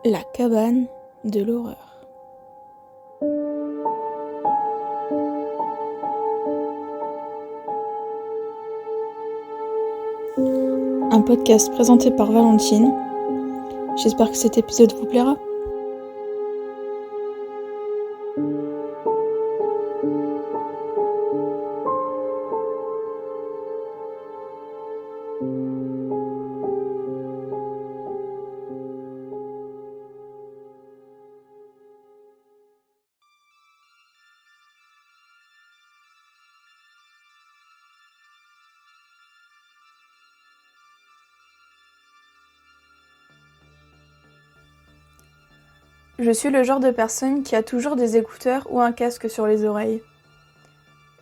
La cabane de l'horreur. Un podcast présenté par Valentine. J'espère que cet épisode vous plaira. Je suis le genre de personne qui a toujours des écouteurs ou un casque sur les oreilles.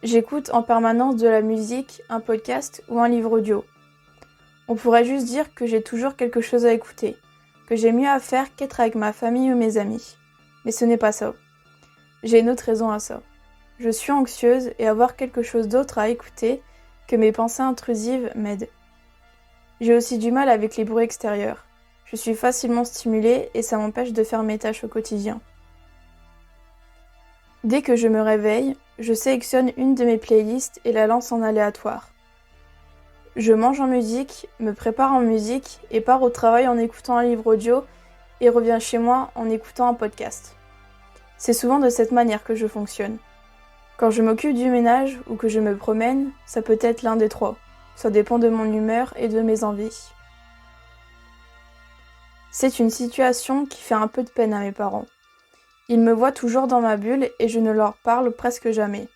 J'écoute en permanence de la musique, un podcast ou un livre audio. On pourrait juste dire que j'ai toujours quelque chose à écouter, que j'ai mieux à faire qu'être avec ma famille ou mes amis. Mais ce n'est pas ça. J'ai une autre raison à ça. Je suis anxieuse et avoir quelque chose d'autre à écouter que mes pensées intrusives m'aide. J'ai aussi du mal avec les bruits extérieurs. Je suis facilement stimulée et ça m'empêche de faire mes tâches au quotidien. Dès que je me réveille, je sélectionne une de mes playlists et la lance en aléatoire. Je mange en musique, me prépare en musique et pars au travail en écoutant un livre audio et reviens chez moi en écoutant un podcast. C'est souvent de cette manière que je fonctionne. Quand je m'occupe du ménage ou que je me promène, ça peut être l'un des trois. Ça dépend de mon humeur et de mes envies. C'est une situation qui fait un peu de peine à mes parents. Ils me voient toujours dans ma bulle et je ne leur parle presque jamais.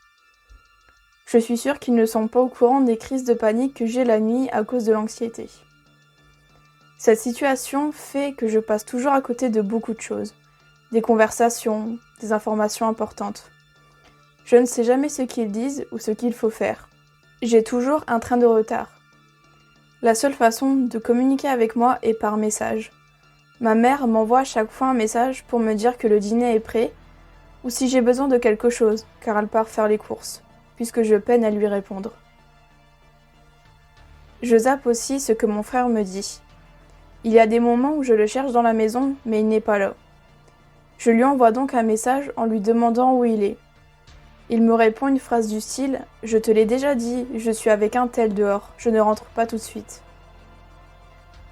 Je suis sûre qu'ils ne sont pas au courant des crises de panique que j'ai la nuit à cause de l'anxiété. Cette situation fait que je passe toujours à côté de beaucoup de choses. Des conversations, des informations importantes. Je ne sais jamais ce qu'ils disent ou ce qu'il faut faire. J'ai toujours un train de retard. La seule façon de communiquer avec moi est par message. Ma mère m'envoie à chaque fois un message pour me dire que le dîner est prêt, ou si j'ai besoin de quelque chose, car elle part faire les courses, puisque je peine à lui répondre. Je zappe aussi ce que mon frère me dit. Il y a des moments où je le cherche dans la maison, mais il n'est pas là. Je lui envoie donc un message en lui demandant où il est. Il me répond une phrase du style « Je te l'ai déjà dit, je suis avec un tel dehors, je ne rentre pas tout de suite ».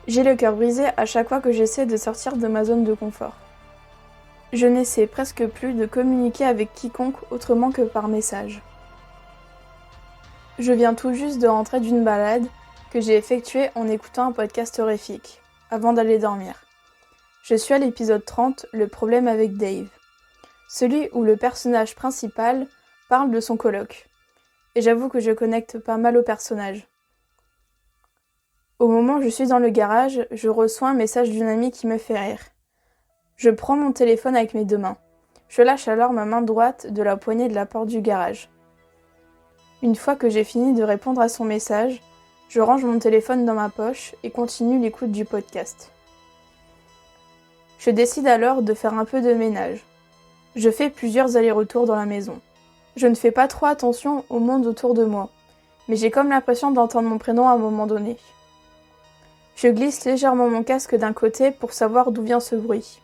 J'ai le cœur brisé à chaque fois que j'essaie de sortir de ma zone de confort. Je n'essaie presque plus de communiquer avec quiconque autrement que par message. Je viens tout juste de rentrer d'une balade que j'ai effectuée en écoutant un podcast horrifique, avant d'aller dormir. Je suis à l'épisode 30, le problème avec Dave. Celui où le personnage principal parle de son coloc. Et j'avoue que je connecte pas mal au personnage. Au moment où je suis dans le garage, je reçois un message d'une amie qui me fait rire. Je prends mon téléphone avec mes deux mains. Je lâche alors ma main droite de la poignée de la porte du garage. Une fois que j'ai fini de répondre à son message, je range mon téléphone dans ma poche et continue l'écoute du podcast. Je décide alors de faire un peu de ménage. Je fais plusieurs allers-retours dans la maison. Je ne fais pas trop attention au monde autour de moi, mais j'ai comme l'impression d'entendre mon prénom à un moment donné. Je glisse légèrement mon casque d'un côté pour savoir d'où vient ce bruit.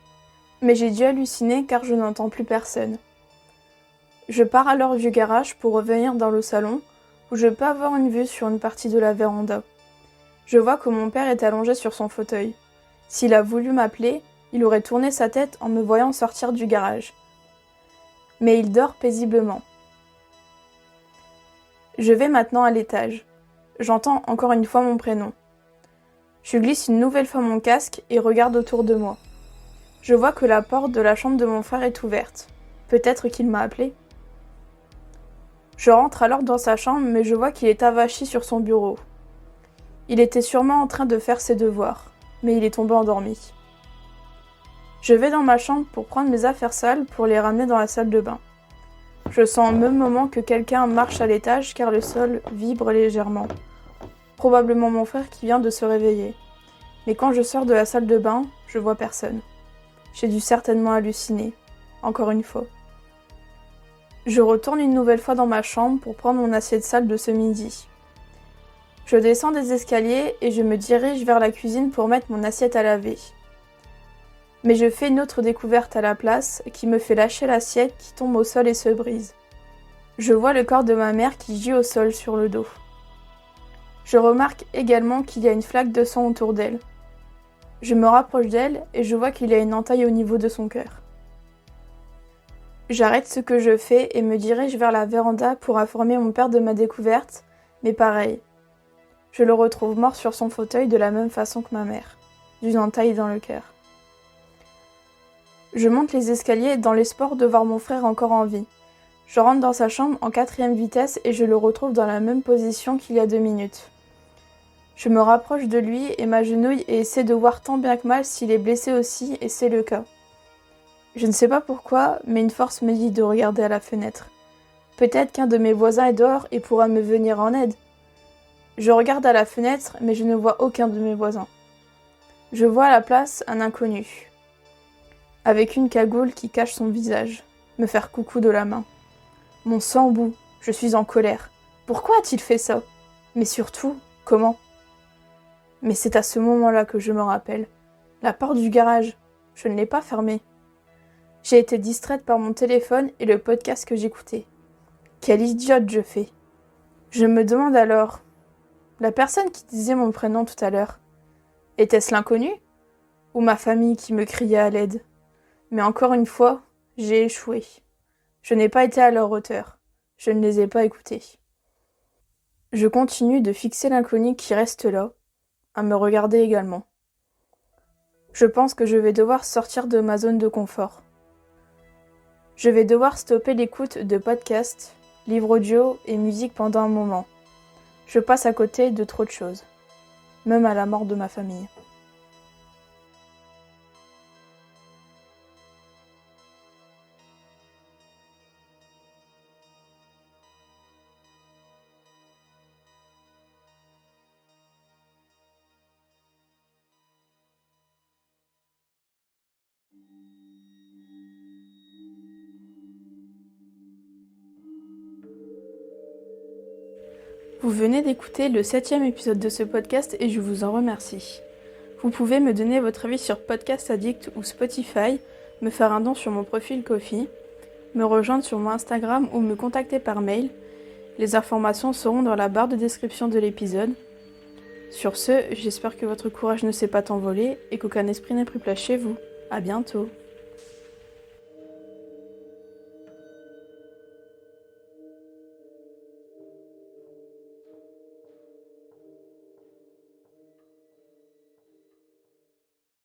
Mais j'ai dû halluciner car je n'entends plus personne. Je pars alors du garage pour revenir dans le salon, où je peux avoir une vue sur une partie de la véranda. Je vois que mon père est allongé sur son fauteuil. S'il a voulu m'appeler, il aurait tourné sa tête en me voyant sortir du garage. Mais il dort paisiblement. Je vais maintenant à l'étage. J'entends encore une fois mon prénom. Je glisse une nouvelle fois mon casque et regarde autour de moi. Je vois que la porte de la chambre de mon frère est ouverte. Peut-être qu'il m'a appelé. Je rentre alors dans sa chambre, mais je vois qu'il est avachi sur son bureau. Il était sûrement en train de faire ses devoirs, mais il est tombé endormi. Je vais dans ma chambre pour prendre mes affaires sales pour les ramener dans la salle de bain. Je sens au même moment que quelqu'un marche à l'étage car le sol vibre légèrement. Probablement mon frère qui vient de se réveiller. Mais quand je sors de la salle de bain, je vois personne. J'ai dû certainement halluciner. Encore une fois. Je retourne une nouvelle fois dans ma chambre pour prendre mon assiette sale de ce midi. Je descends des escaliers et je me dirige vers la cuisine pour mettre mon assiette à laver. Mais je fais une autre découverte à la place qui me fait lâcher l'assiette qui tombe au sol et se brise. Je vois le corps de ma mère qui gît au sol sur le dos. Je remarque également qu'il y a une flaque de sang autour d'elle. Je me rapproche d'elle et je vois qu'il y a une entaille au niveau de son cœur. J'arrête ce que je fais et me dirige vers la véranda pour informer mon père de ma découverte, mais pareil. Je le retrouve mort sur son fauteuil de la même façon que ma mère, d'une entaille dans le cœur. Je monte les escaliers dans l'espoir de voir mon frère encore en vie. Je rentre dans sa chambre en 4e vitesse et je le retrouve dans la même position qu'il y a 2 minutes. Je me rapproche de lui et m'agenouille et essaie de voir tant bien que mal s'il est blessé aussi, et c'est le cas. Je ne sais pas pourquoi, mais une force me dit de regarder à la fenêtre. Peut-être qu'un de mes voisins est dehors et pourra me venir en aide. Je regarde à la fenêtre, mais je ne vois aucun de mes voisins. Je vois à la place un inconnu, avec une cagoule qui cache son visage, me faire coucou de la main. Mon sang bout, je suis en colère. Pourquoi a-t-il fait ça? Mais surtout, comment? Mais c'est à ce moment-là que je me rappelle. La porte du garage, je ne l'ai pas fermée. J'ai été distraite par mon téléphone et le podcast que j'écoutais. Quelle idiote je fais. Je me demande alors, la personne qui disait mon prénom tout à l'heure, était-ce l'inconnu? Ou ma famille qui me criait à l'aide? Mais encore une fois, j'ai échoué. Je n'ai pas été à leur hauteur. Je ne les ai pas écoutés. Je continue de fixer l'inconnu qui reste là, à me regarder également. Je pense que je vais devoir sortir de ma zone de confort. Je vais devoir stopper l'écoute de podcasts, livres audio et musique pendant un moment. Je passe à côté de trop de choses, même à la mort de ma famille. Vous venez d'écouter le 7e épisode de ce podcast et je vous en remercie. Vous pouvez me donner votre avis sur Podcast Addict ou Spotify, me faire un don sur mon profil Ko-fi, me rejoindre sur mon Instagram ou me contacter par mail. Les informations seront dans la barre de description de l'épisode. Sur ce, j'espère que votre courage ne s'est pas envolé et qu'aucun esprit n'est pris place chez vous. À bientôt.